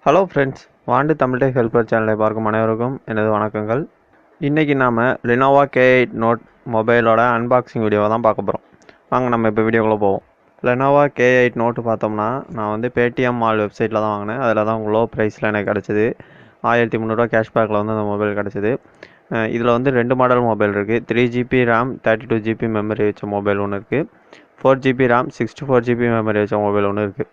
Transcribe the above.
Hello friends, வாண்டு Tamil tech helper சேனலை பார்க்கும் அனைவருக்கும் எனது வணக்கங்கள். இன்றைக்கி நாம் Lenovo K8 Note மொபைலோட அன்பாக்சிங் வீடியோவை தான் பார்க்க போகிறோம். வாங்க நம்ம இப்போ வீடியோக்குள்ளே போவோம். Lenovo K8 Note பார்த்தோம்னா நான் வந்து பேடிஎம் மால் வெப்சைட்டில் தான் வாங்கினேன். அதில் தான் லோ ப்ரைஸில் எனக்கு கிடச்சிது. 1300 கேஷ்பேக்கில் வந்து அந்த மொபைல் கிடச்சிது. இதில் வந்து 2 மாடல் மொபைல் இருக்குது. 3GB RAM 32GB மெமரி வச்ச மொபைல் ஒன்று இருக்குது. 4GB RAM 64GB மெமரி வச்ச மொபைல் ஒன்று இருக்குது.